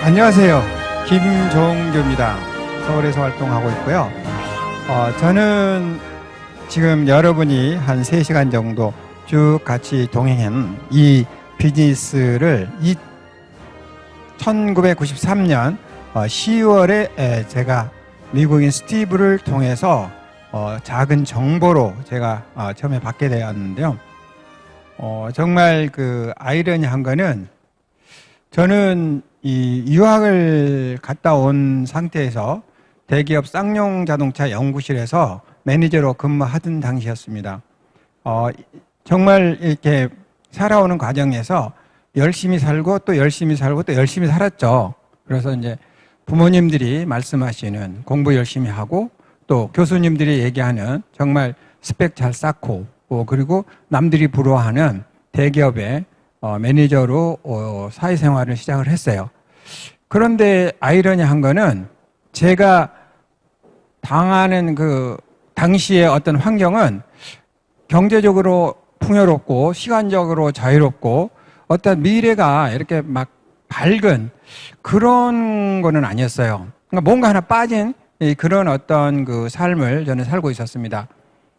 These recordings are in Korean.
안녕하세요. 김종규입니다. 서울에서 활동하고 있고요. 저는 지금 여러분이 한 3시간 정도 쭉 같이 동행한 이 비즈니스를 1993년 10월에 제가 미국인 스티브를 통해서 작은 정보로 제가 처음에 받게 되었는데요. 정말 그 아이러니한 거는 저는 이 유학을 갔다 온 상태에서 대기업 쌍용 자동차 연구실에서 매니저로 근무하던 당시였습니다. 정말 이렇게 살아오는 과정에서 열심히 살고 또 열심히 살고 또 열심히 살았죠. 그래서 이제 부모님들이 말씀하시는 공부 열심히 하고 또 교수님들이 얘기하는 정말 스펙 잘 쌓고 그리고 남들이 부러워하는 대기업의 매니저로 사회생활을 시작을 했어요. 그런데 아이러니한 거는 제가 당하는 그 당시의 어떤 환경은 경제적으로 풍요롭고 시간적으로 자유롭고 어떤 미래가 이렇게 막 밝은 그런 거는 아니었어요. 그러니까 뭔가 하나 빠진 그런 어떤 그 삶을 저는 살고 있었습니다.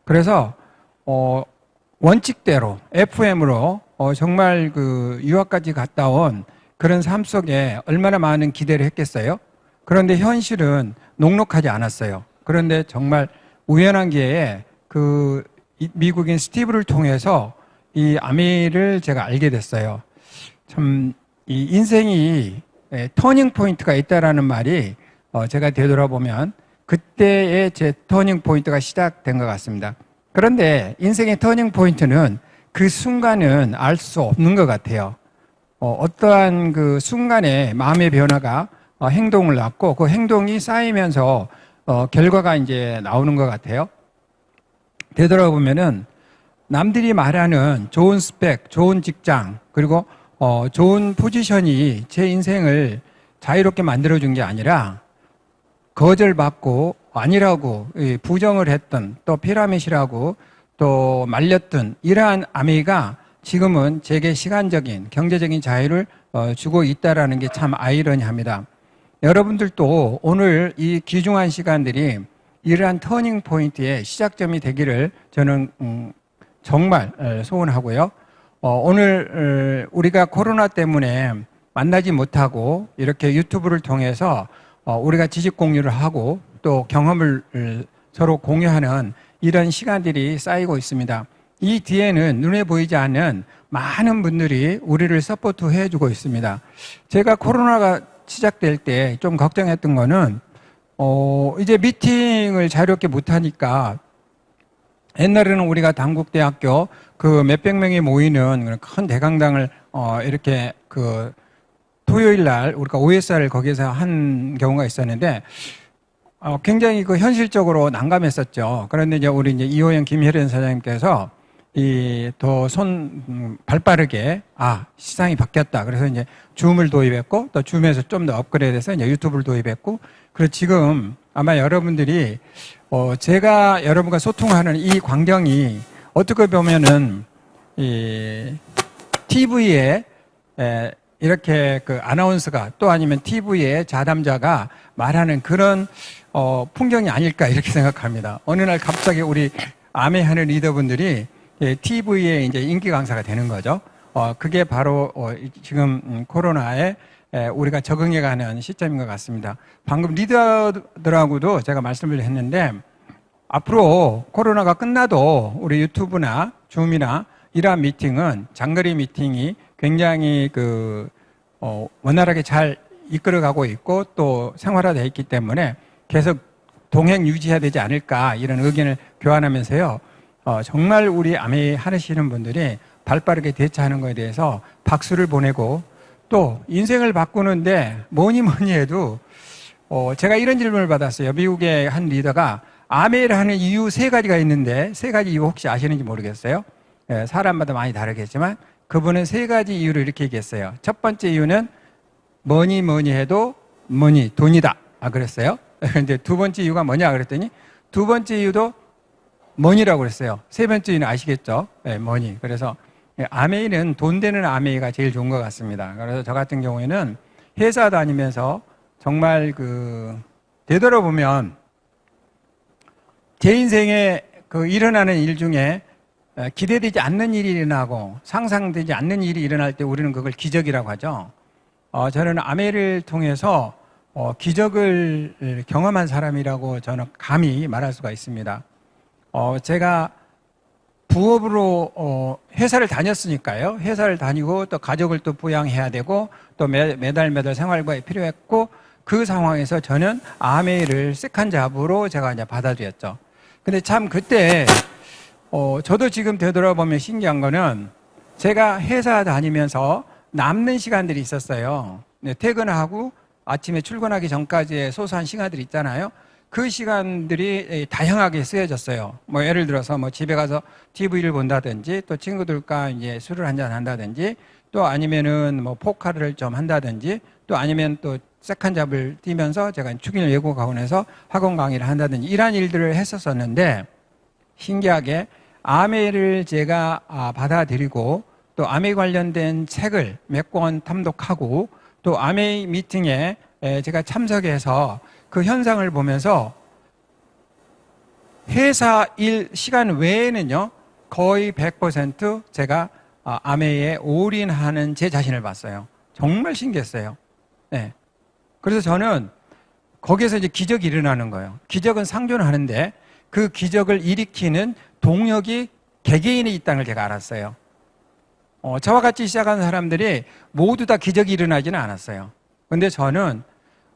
그래서 원칙대로 FM으로 정말 그 유학까지 갔다 온 그런 삶 속에 얼마나 많은 기대를 했겠어요? 그런데 현실은 녹록하지 않았어요. 그런데 정말 우연한 기회에 그 미국인 스티브를 통해서 이 아미를 제가 알게 됐어요. 참 이 인생이 터닝 포인트가 있다라는 말이 제가 되돌아보면 그때의 제 터닝 포인트가 시작된 것 같습니다. 그런데 인생의 터닝 포인트는 그 순간은 알 수 없는 것 같아요. 어떠한 그 순간에 마음의 변화가 행동을 낳고 그 행동이 쌓이면서 결과가 이제 나오는 것 같아요. 되돌아보면은 남들이 말하는 좋은 스펙, 좋은 직장, 그리고 좋은 포지션이 제 인생을 자유롭게 만들어준 게 아니라 거절받고 아니라고 부정을 했던 또 피라밋이라고 또 말렸던 이러한 아미가 지금은 제게 시간적인 경제적인 자유를 주고 있다는 게 참 아이러니합니다. 여러분들도 오늘 이 귀중한 시간들이 이러한 터닝 포인트의 시작점이 되기를 저는 정말 소원하고요. 오늘 우리가 코로나 때문에 만나지 못하고 이렇게 유튜브를 통해서 우리가 지식 공유를 하고 또 경험을 서로 공유하는 이런 시간들이 쌓이고 있습니다. 이 뒤에는 눈에 보이지 않는 많은 분들이 우리를 서포트해 주고 있습니다. 제가 코로나가 시작될 때 좀 걱정했던 거는 이제 미팅을 자유롭게 못하니까 옛날에는 우리가 단국대학교 그 몇백 명이 모이는 큰 대강당을 이렇게 그 토요일 날 우리가 OSR을 거기서 한 경우가 있었는데 굉장히 그 현실적으로 난감했었죠. 그런데 이제 우리 이제 이호영 김혜련 사장님께서 더 발 빠르게 시장이 바뀌었다. 그래서 이제 줌을 도입했고 또 줌에서 좀 더 업그레이드해서 이제 유튜브를 도입했고 그리고 지금 아마 여러분들이 제가 여러분과 소통하는 이 광경이 어떻게 보면은 이 TV에 이렇게 그 아나운서가 또 아니면 TV에 자담자가 말하는 그런 풍경이 아닐까 이렇게 생각합니다. 어느 날 갑자기 우리 아메하는 리더분들이 TV에 이제 인기 강사가 되는 거죠. 그게 바로 지금 코로나에 우리가 적응해가는 시점인 것 같습니다. 방금 리더들하고도 제가 말씀을 했는데 앞으로 코로나가 끝나도 우리 유튜브나 줌이나 이러한 미팅은 장거리 미팅이 굉장히 원활하게 잘 이끌어가고 있고 또 생활화되어 있기 때문에 계속 동행 유지해야 되지 않을까 이런 의견을 교환하면서요. 정말 우리 아메 하시는 분들이 발빠르게 대처하는 것에 대해서 박수를 보내고 또 인생을 바꾸는데 뭐니 해도 제가 이런 질문을 받았어요. 미국의 한 리더가 아메를 하는 이유 3가지가 있는데 3가지 이유 혹시 아시는지 모르겠어요. 사람마다 많이 다르겠지만 그분은 3가지 이유를 이렇게 얘기했어요. 첫 번째 이유는 뭐니 해도 돈이다. 그랬어요. 근데 두 번째 이유가 뭐냐 그랬더니 두 번째 이유도 머니라고 그랬어요. 세 번째 이유는 아시겠죠? 머니. 그래서 아메이는 돈 되는 아메이가 제일 좋은 것 같습니다. 그래서 저 같은 경우에는 회사 다니면서 정말 되돌아보면 제 인생에 일어나는 일 중에 기대되지 않는 일이 일어나고 상상되지 않는 일이 일어날 때 우리는 그걸 기적이라고 하죠. 저는 아메를 통해서 기적을 경험한 사람이라고 저는 감히 말할 수가 있습니다. 제가 부업으로 회사를 다녔으니까요. 회사를 다니고 또 가족을 또 부양해야 되고 또 매달 생활비가 필요했고 그 상황에서 저는 아메이를 세컨 잡으로 제가 이제 받아들였죠. 근데 참 그때 저도 지금 되돌아보면 신기한 거는 제가 회사 다니면서 남는 시간들이 있었어요. 네, 퇴근하고 아침에 출근하기 전까지의 소소한 시간들이 있잖아요. 그 시간들이 다양하게 쓰여졌어요. 뭐 예를 들어서 뭐 집에 가서 TV를 본다든지 또 친구들과 이제 술을 한잔 한다든지 또 아니면은 뭐 포카를 좀 한다든지 또 아니면 또 세컨 잡을 뛰면서 제가 축일 외국 학원에서 학원 강의를 한다든지 이러한 일들을 했었었는데 신기하게 아메를 제가 받아들이고 또 아메 관련된 책을 몇 권 탐독하고 또 아메 미팅에 제가 참석해서 그 현상을 보면서 회사 일 시간 외에는요 거의 100% 제가 아메에 올인하는 제 자신을 봤어요. 정말 신기했어요. 네. 그래서 저는 거기에서 이제 기적이 일어나는 거예요. 기적은 상존하는데 그 기적을 일으키는 동력이 개개인에 있다는 걸 제가 알았어요. 저와 같이 시작한 사람들이 모두 다 기적이 일어나지는 않았어요. 근데 저는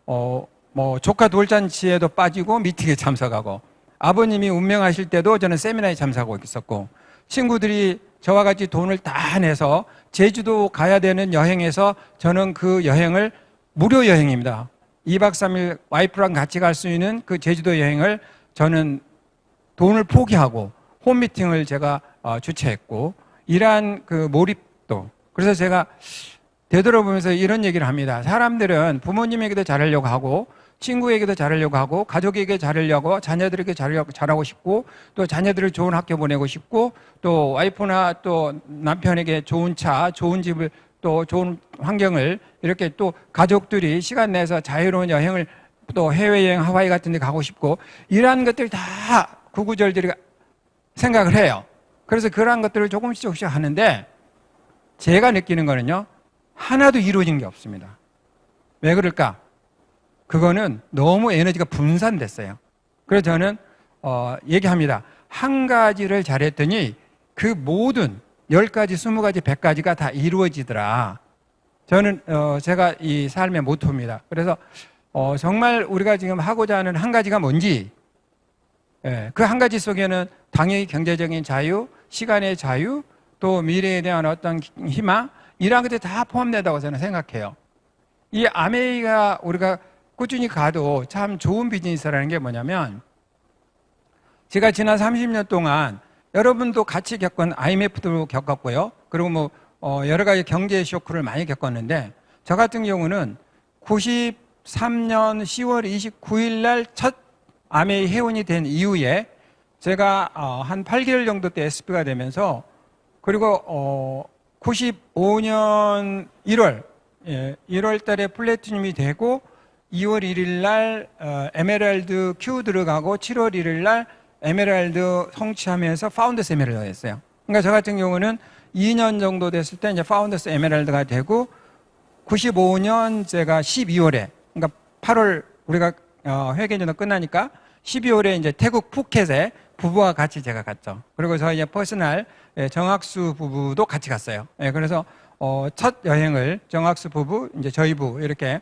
뭐 조카 돌잔치에도 빠지고 미팅에 참석하고 아버님이 운명하실 때도 저는 세미나에 참석하고 있었고 친구들이 저와 같이 돈을 다 내서 제주도 가야 되는 여행에서 저는 그 여행을 무료 여행입니다. 2박 3일 와이프랑 같이 갈 수 있는 그 제주도 여행을 저는 돈을 포기하고 홈미팅을 제가 주최했고 이러한 그 몰입도 그래서 제가 되돌아보면서 이런 얘기를 합니다. 사람들은 부모님에게도 잘하려고 하고 친구에게도 잘하려고 하고 가족에게 잘하려고 자녀들에게 잘하고 싶고 또 자녀들을 좋은 학교 보내고 싶고 또 와이프나 또 남편에게 좋은 차, 좋은 집을 또 좋은 환경을 이렇게 또 가족들이 시간 내서 자유로운 여행을 또 해외여행 하와이 같은 데 가고 싶고 이러한 것들 다 구구절절히 생각을 해요. 그래서 그러한 것들을 조금씩 하는데 제가 느끼는 거는요 하나도 이루어진 게 없습니다. 왜 그럴까? 그거는 너무 에너지가 분산됐어요. 그래서 저는 얘기합니다. 한 가지를 잘했더니 그 모든 10가지, 20가지, 100가지가 다 이루어지더라. 저는 제가 이 삶의 모토입니다. 그래서 정말 우리가 지금 하고자 하는 한 가지가 뭔지 그 한 가지 속에는 당연히 경제적인 자유, 시간의 자유, 또 미래에 대한 어떤 희망 이런 것들이 다 포함된다고 저는 생각해요. 이 아메이가 우리가 꾸준히 가도 참 좋은 비즈니스라는 게 뭐냐면 제가 지난 30년 동안 여러분도 같이 겪은 IMF도 겪었고요. 그리고 뭐 여러 가지 경제 쇼크를 많이 겪었는데 저 같은 경우는 93년 10월 29일 날 첫 아메이 회원이 된 이후에 제가 한 8개월 정도 때 SP가 되면서 그리고 95년 1월 달에 플래티늄이 되고 2월 1일 날 에메랄드 Q 들어가고 7월 1일 날 에메랄드 성취하면서 파운더스 에메랄드가 됐어요. 그러니까 저 같은 경우는 2년 정도 됐을 때 이제 파운더스 에메랄드가 되고 95년 제가 12월에 그러니까 8월 우리가 회계년도 끝나니까 12월에 이제 태국 푸켓에 부부와 같이 제가 갔죠. 그리고 저희 이제 퍼스널 정학수 부부도 같이 갔어요. 그래서 첫 여행을 정학수 부부 이제 저희 부 이렇게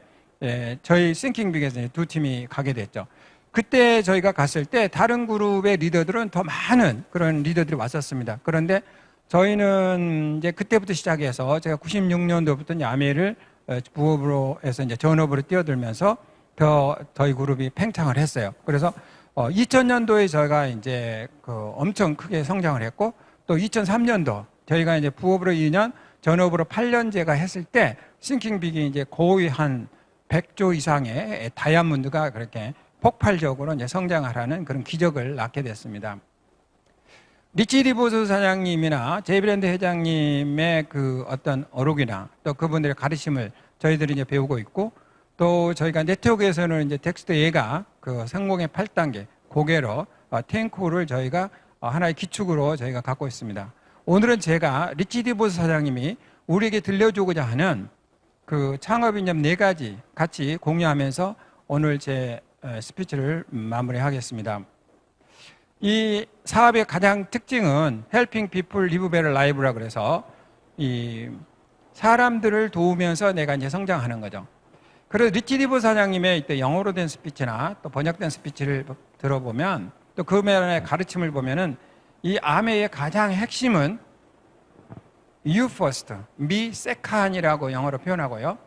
저희 싱킹빅에서 두 팀이 가게 됐죠. 그때 저희가 갔을 때 다른 그룹의 리더들은 더 많은 그런 리더들이 왔었습니다. 그런데 저희는 이제 그때부터 시작해서 제가 96년도부터 아메를 부업으로 해서 이제 전업으로 뛰어들면서 저희 그룹이 팽창을 했어요. 그래서 2000년도에 저희가 이제 엄청 크게 성장을 했고 또 2003년도 저희가 이제 부업으로 2년, 전업으로 8년제가 했을 때 싱킹빅이 이제 거의 한 100조 이상의 다이아몬드가 그렇게 폭발적으로 이제 성장하라는 그런 기적을 낳게 됐습니다. 리치 리보스 사장님이나 제이브랜드 회장님의 그 어떤 어록이나 또 그분들의 가르침을 저희들이 이제 배우고 있고, 또 저희가 네트워크에서는 이제 텍스트 A가 그 성공의 8단계 고개로 탱코를 저희가 하나의 기축으로 저희가 갖고 있습니다. 오늘은 제가 리치 디보스 사장님이 우리에게 들려주고자 하는 그 창업 이념 4가지 같이 공유하면서 오늘 제 스피치를 마무리하겠습니다. 이 사업의 가장 특징은 Helping People Live Better Life라 그래서 이 사람들을 도우면서 내가 이제 성장하는 거죠. 그래서 리치 디보스 사장님의 이때 영어로 된 스피치나 또 번역된 스피치를 들어보면 또 그분의 가르침을 보면은 이 아메의 가장 핵심은 You first, me second이라고 영어로 표현하고요.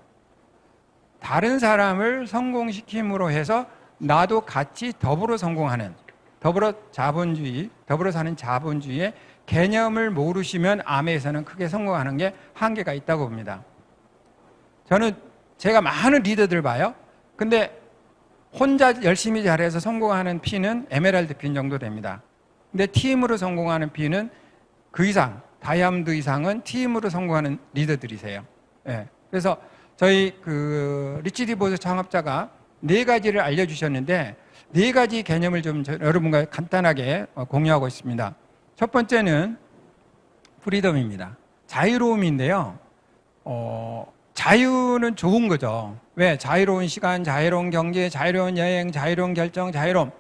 다른 사람을 성공시킴으로 해서 나도 같이 더불어 성공하는, 더불어 자본주의, 더불어 사는 자본주의의 개념을 모르시면 아메에서는 크게 성공하는 게 한계가 있다고 봅니다. 저는 제가 많은 리더들 봐요. 근데 혼자 열심히 잘해서 성공하는 P는 에메랄드 P 정도 됩니다. 근데 팀으로 성공하는 P는 그 이상, 다이아몬드 이상은 팀으로 성공하는 리더들이세요. 예. 그래서 저희 그 리치 디보스 창업자가 4가지를 알려주셨는데 4가지 개념을 좀 여러분과 간단하게 공유하고 있습니다. 첫 번째는 프리덤입니다. 자유로움인데요. 자유는 좋은 거죠. 왜? 자유로운 시간, 자유로운 경제, 자유로운 여행, 자유로운 결정, 자유로움.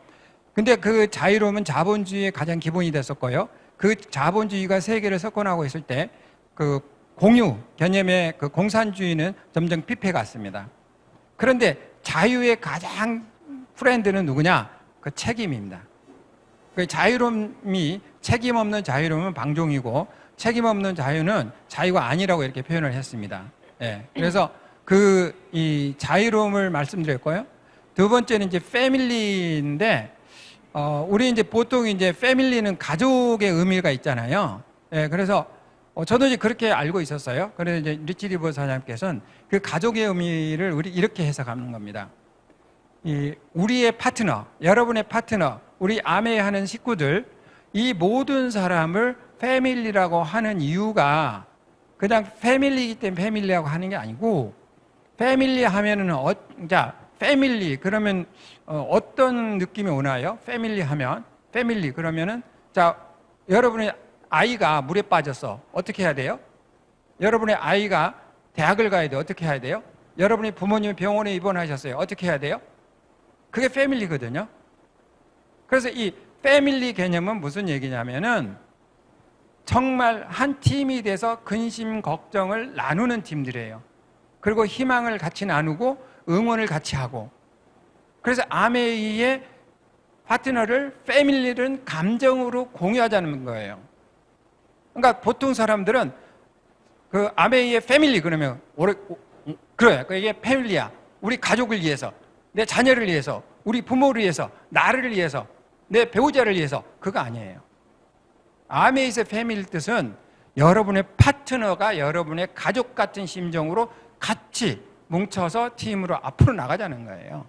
근데 그 자유로움은 자본주의의 가장 기본이 됐었고요. 그 자본주의가 세계를 석권하고 있을 때 그 공유 개념의 그 공산주의는 점점 피폐해 갔습니다. 그런데 자유의 가장 프렌드는 누구냐? 그 책임입니다. 그 자유로움이 책임 없는 자유로움은 방종이고 책임 없는 자유는 자유가 아니라고 이렇게 표현을 했습니다. 예. 그래서 이 자유로움을 말씀드렸고요. 두 번째는 이제 패밀리인데 우리 이제 보통 이제 패밀리는 가족의 의미가 있잖아요. 예, 그래서 저도 이제 그렇게 알고 있었어요. 그래서 이제 리치 디보스 사장님께서는 그 가족의 의미를 우리 이렇게 해석하는 겁니다. 우리의 파트너, 여러분의 파트너, 우리 아메하는 식구들, 이 모든 사람을 패밀리라고 하는 이유가 그냥 패밀리이기 때문에 패밀리라고 하는 게 아니고, 패밀리 하면은 자, 패밀리 그러면 어떤 느낌이 오나요? 패밀리 하면 패밀리 그러면은 자, 여러분의 아이가 물에 빠졌어. 어떻게 해야 돼요? 여러분의 아이가 대학을 가야 돼. 어떻게 해야 돼요? 여러분의 부모님이 병원에 입원하셨어요. 어떻게 해야 돼요? 그게 패밀리거든요. 그래서 이 패밀리 개념은 무슨 얘기냐면은 정말 한 팀이 돼서 근심 걱정을 나누는 팀들이에요. 그리고 희망을 같이 나누고 응원을 같이 하고. 그래서 아메이의 파트너를 패밀리는 감정으로 공유하자는 거예요. 그러니까 보통 사람들은 그 아메이의 패밀리 그러면 그래, 이게 패밀리야. 우리 가족을 위해서, 내 자녀를 위해서, 우리 부모를 위해서, 나를 위해서, 내 배우자를 위해서. 그거 아니에요. 아메이의 패밀리 뜻은 여러분의 파트너가 여러분의 가족 같은 심정으로 같이 뭉쳐서 팀으로 앞으로 나가자는 거예요.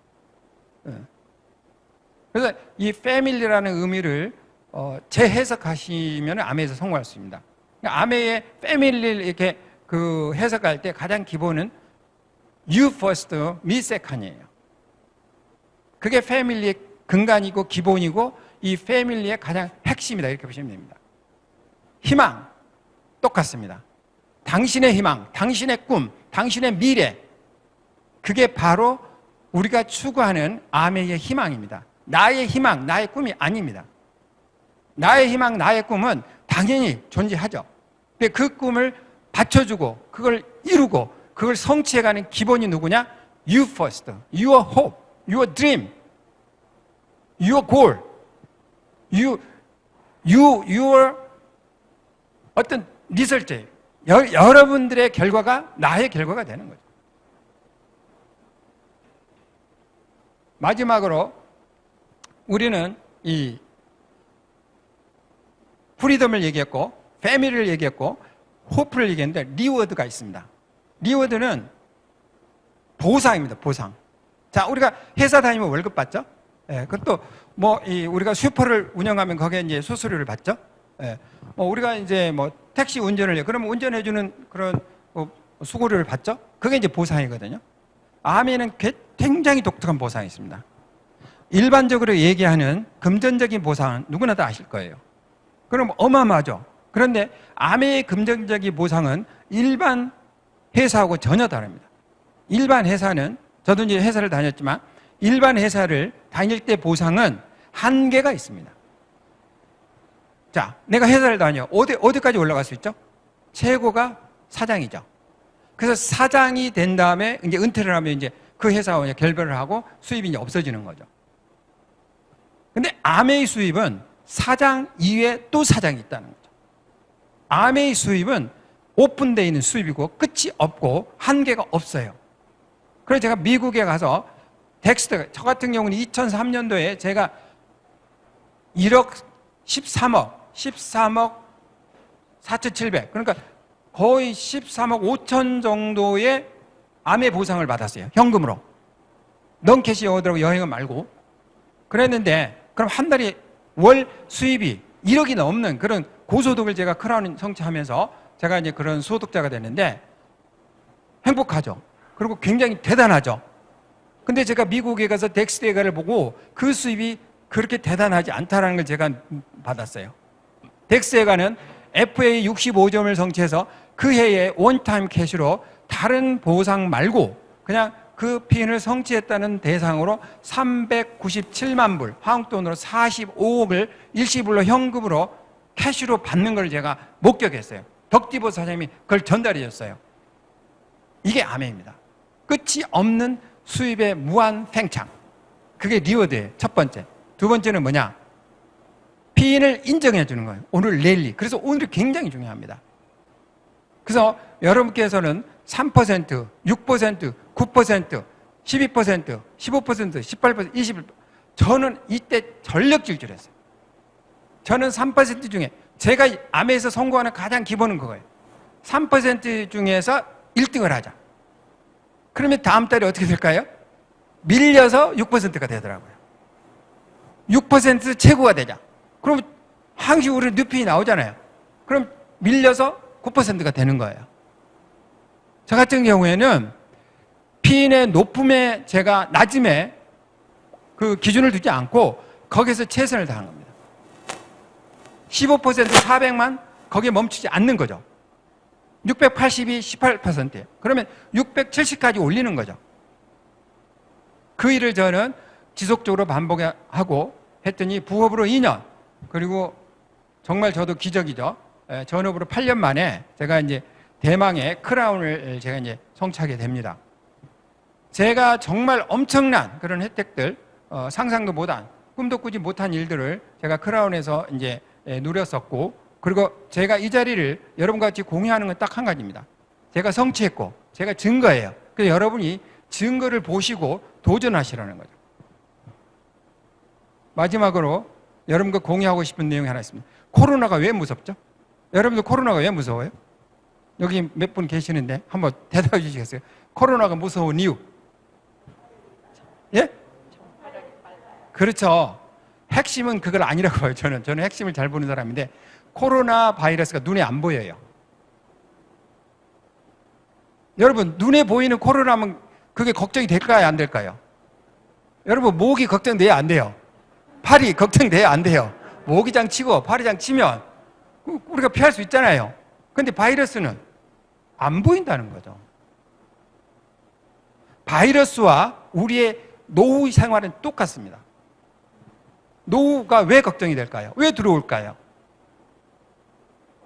그래서 이 패밀리라는 의미를 재해석하시면 아메에서 성공할 수 있습니다. 아메의 패밀리를 이렇게 그 해석할 때 가장 기본은 You first, me second이에요. 그게 패밀리의 근간이고 기본이고 이 패밀리의 가장 핵심이다 이렇게 보시면 됩니다. 희망 똑같습니다. 당신의 희망, 당신의 꿈, 당신의 미래, 그게 바로 우리가 추구하는 아메의 희망입니다. 나의 희망, 나의 꿈이 아닙니다. 나의 희망, 나의 꿈은 당연히 존재하죠. 근데 그 꿈을 받쳐주고 그걸 이루고 그걸 성취해가는 기본이 누구냐? You first, your hope, your dream, your goal, your 어떤 리설트, 여러분들의 결과가 나의 결과가 되는 거죠. 마지막으로 우리는 이 프리덤을 얘기했고 패밀리를 얘기했고 호프를 얘기했는데 리워드가 있습니다. 리워드는 보상입니다. 보상. 자, 우리가 회사 다니면 월급 받죠? 예, 그것도 우리가 슈퍼를 운영하면 거기에 이제 수수료를 받죠? 예, 우리가 이제 택시 운전을 해. 그러면 운전해주는 그런 수고료를 받죠? 그게 이제 보상이거든요. 암에는 굉장히 독특한 보상이 있습니다. 일반적으로 얘기하는 금전적인 보상은 누구나 다 아실 거예요. 그럼 어마어마하죠. 그런데 암의 금전적인 보상은 일반 회사하고 전혀 다릅니다. 일반 회사는, 저도 이제 회사를 다녔지만 일반 회사를 다닐 때 보상은 한계가 있습니다. 자, 내가 회사를 다녀. 어디까지 올라갈 수 있죠? 최고가 사장이죠. 그래서 사장이 된 다음에 이제 은퇴를 하면 이제 그 회사와 이제 결별을 하고 수입이 이제 없어지는 거죠. 근데 암의 수입은 사장 이외에 또 사장이 있다는 거죠. 암의 수입은 오픈되어 있는 수입이고 끝이 없고 한계가 없어요. 그래서 제가 미국에 가서 덱스터, 저 같은 경우는 2003년도에 제가 1억 13억 4,700, 그러니까 거의 13억 5천 정도의 암의 보상을 받았어요. 현금으로. 넌캐시 오더라고, 여행은 말고. 그랬는데 그럼 한 달에 월 수입이 1억이 넘는 그런 고소득을 제가 크라운 성취하면서 제가 이제 그런 소득자가 됐는데 행복하죠. 그리고 굉장히 대단하죠. 근데 제가 미국에 가서 덱스 대가를 보고 그 수입이 그렇게 대단하지 않다는 걸 제가 받았어요. 덱스 대가는 FA 65점을 성취해서 그 해에 원타임 캐시로 다른 보상 말고 그냥 그 피인을 성취했다는 대상으로 397만 불, 한국 돈으로 45억을 일시불로 현금으로 캐시로 받는 걸 제가 목격했어요. 덕디보 사장님이 그걸 전달해 줬어요. 이게 암해입니다. 끝이 없는 수입의 무한 팽창. 그게 리워드예요. 첫 번째. 두 번째는 뭐냐? 피인을 인정해 주는 거예요. 오늘 랠리. 그래서 오늘이 굉장히 중요합니다. 그래서 여러분께서는 3%, 6%, 9%, 12%, 15%, 18%, 21%. 저는 이때 전력 질주했어요. 저는 3% 중에 제가 암에서 성공하는 가장 기본은 그거예요. 3% 중에서 1등을 하자. 그러면 다음 달에 어떻게 될까요? 밀려서 6%가 되더라고요. 6% 최고가 되자. 그럼 항시 우리 늪이 나오잖아요. 그럼 밀려서 9%가 되는 거예요. 저 같은 경우에는 피인의 높음에 제가 낮음에 그 기준을 두지 않고 거기서 최선을 다한 겁니다. 15% 400만 거기에 멈추지 않는 거죠. 680이 18%예요. 그러면 670까지 올리는 거죠. 그 일을 저는 지속적으로 반복하고 했더니 부업으로 2년, 그리고 정말 저도 기적이죠. 전업으로 8년 만에 제가 이제 대망의 크라운을 제가 이제 성취하게 됩니다. 제가 정말 엄청난 그런 혜택들, 상상도 못한, 꿈도 꾸지 못한 일들을 제가 크라운에서 이제 누렸었고, 그리고 제가 이 자리를 여러분과 같이 공유하는 건 딱 한 가지입니다. 제가 성취했고, 제가 증거예요. 그래서 여러분이 증거를 보시고 도전하시라는 거죠. 마지막으로 여러분과 공유하고 싶은 내용이 하나 있습니다. 코로나가 왜 무섭죠? 여러분들 코로나가 왜 무서워요? 여기 몇 분 계시는데 한번 대답해 주시겠어요? 코로나가 무서운 이유. 예? 그렇죠. 핵심은 그걸 아니라고 봐요. 저는 핵심을 잘 보는 사람인데, 코로나 바이러스가 눈에 안 보여요. 여러분, 눈에 보이는 코로나면 그게 걱정이 될까요? 안 될까요? 여러분, 목이 걱정돼야 안 돼요. 팔이 걱정돼야 안 돼요. 모기장 치고 팔이장 치면 우리가 피할 수 있잖아요. 근데 바이러스는 안 보인다는 거죠. 바이러스와 우리의 노후 생활은 똑같습니다. 노후가 왜 걱정이 될까요? 왜 들어올까요?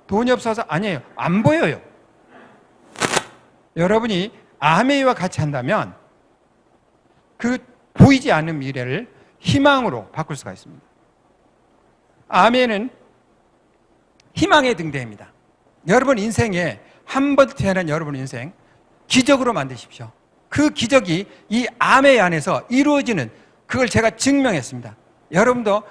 돈이 없어서? 아니에요. 안 보여요. 여러분이 아메이와 같이 한다면 그 보이지 않는 미래를 희망으로 바꿀 수가 있습니다. 아메이는 희망의 등대입니다. 여러분 인생에 한 번 태어난 여러분 인생 기적으로 만드십시오. 그 기적이 이 아메이 안에서 이루어지는, 그걸 제가 증명했습니다. 여러분도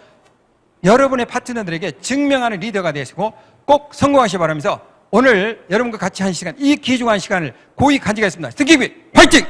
여러분의 파트너들에게 증명하는 리더가 되시고 꼭 성공하시기 바라면서 오늘 여러분과 같이 한 시간, 이 귀중한 시간을 고이 간직하겠습니다. 승기비 파이팅!